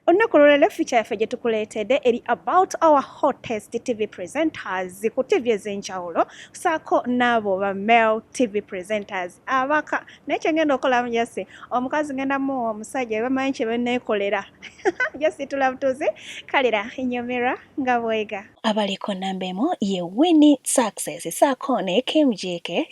Olunaku olwaleero feature yaffe gye tukuleetedde eri about our hottest TV presenters ku TV ez'enjawulo ssaako n'abo ba male TV presenters abaka naye kye ngenda okolamu Jesse omukazi ngenda muwa omusajja bamanyi kye banneekolera Jesse tulabutuzi kalira ennyomera nga bwega abaliko namba emu ye Winnie Success ssaako ne Kim Jike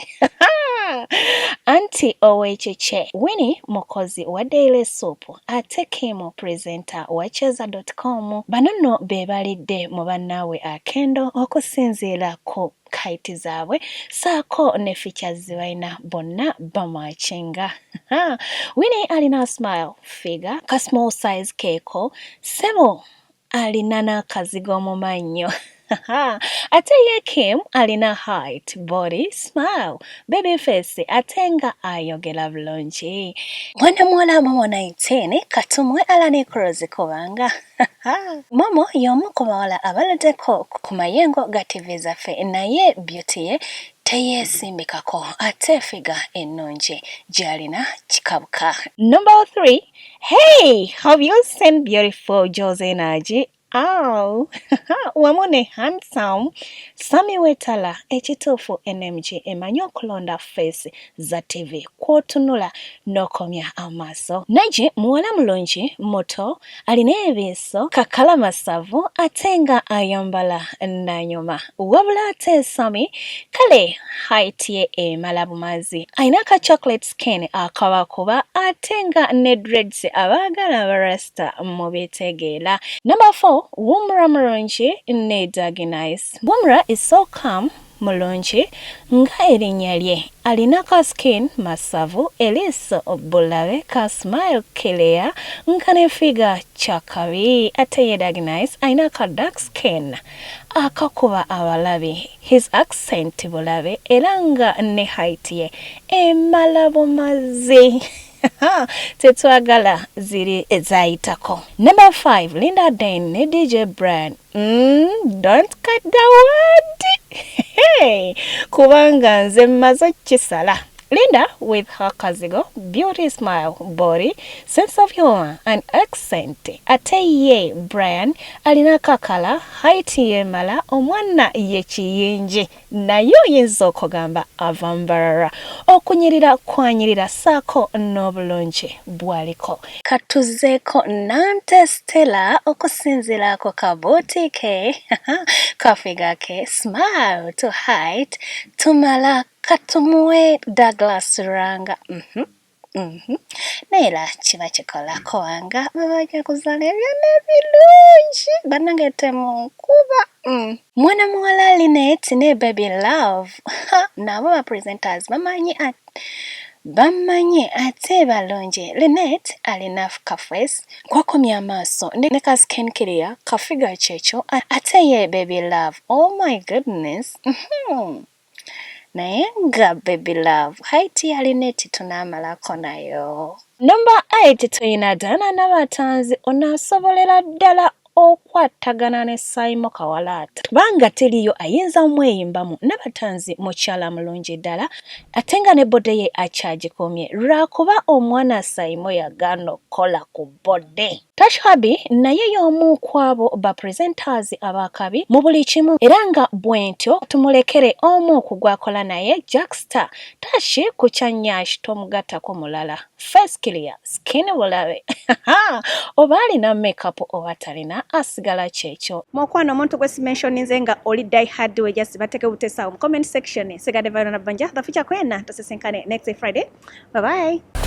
Anti ow'ekikye Winnie mukozi wa Daily Soap ate Kim presenter wa Cheza.com bano nno be balidde mu bannaawe akendo okusinziira ku kaiti zaabwe ssaako ne features ze balina bonna bamwakinga Winnie alina smile figure ka small size keeko sebo alina n'akazigo mu mannyo ate ye Kim alina height body smile baby face ate nga ayogera bulungi mwana muwala Momo 19 katumwe Alani Cross kubanga Momo y'omu ku bawala abaladdeko ku mayengo ga TV zaffe naye beauty ye teyeesimbikako ate figa ennungi gy'alina kikabuka. Number 3, hey, have you seen beautiful Jose Naji? Oh, wamune handsome Sami Wetala ekituufu NMG emanyi okulonda face za TV kwotunula n'okomya amaaso. Naji muwala mulungi muto alina ebiso kakala masavu ate nga ayambala nanyuma wabula ate Sami kale height ye emala bumazi alina ka chocolate skin akabakuba ate nga ne dreads abaagala abarasta mu bitegeera. Number 4, Wumra mulungi ne Dagi Nice. Wumra is so calm mulungi nga erinnya lye alina ka skin masavu eliiso bulabe ka smile clear nga ne figa chakabi ate ye Dagi Nice alina ka dark skin akakuba abalabi his accent bulabe era nga ne height ye emala bumazi tetwagala ziri ezayitako. Number 5, Linda Dane ne DJ Brian. Don't cut the word. Hey, kubanga nze mmaze kisala. Linda with her kazigo, beauty smile, body, sense of humor and accent. Ate ye Brian alina kakala height ye mala omwana ye kiyinji naye oyinza okugamba avambarara okunyirira kwanyirira ssaako n'obulungi bwaliko. Katuzeeko Nante Stella okusinziirako ka boutique kafiga ke smile to height tumala katumuwe Douglas Ranga. Neera kiba kikola kubanga babajja kuzaala ebyana ebirungi bannange temunkuba. Mwana muwala Linet ne Baby Love nabo ba presenters bamanyi ate balungi. Linet alina ka face kwakomya amaaso ne ka skin clear kafiga kyekyo ate ye Baby Love, oh my goodness. Naye nga Baby Love height ya Linet tunaamalako nayo. Number 8, tuyina Dana Nabatanzi onaasobolera ddala okwatagana ne Saimo Kawalaata kubanga teriyo ayinza omweyimbamu. Nabatanzi mukyala mulungi ddala ate nga ne bode ye akyagikomye lwakuba omwana Saimo yagaana okukola ku bode. Tash Habi naye y'omu kwabo ba presenters abakabi mu buli kimu era nga bwentyo tumulekere omu kugwakola naye Jackstar. Tash ku kyanyashi tomugattako mulala, face clear, skin bulabe oba alina makeup oba talina asigala kyekyo. Mwokwano omuntu gwe simentioninze nga oli die hard we just bateke butesa mu comment section. Sigadde Varona Banja the future kwena tusesenkane next Friday. Bye bye.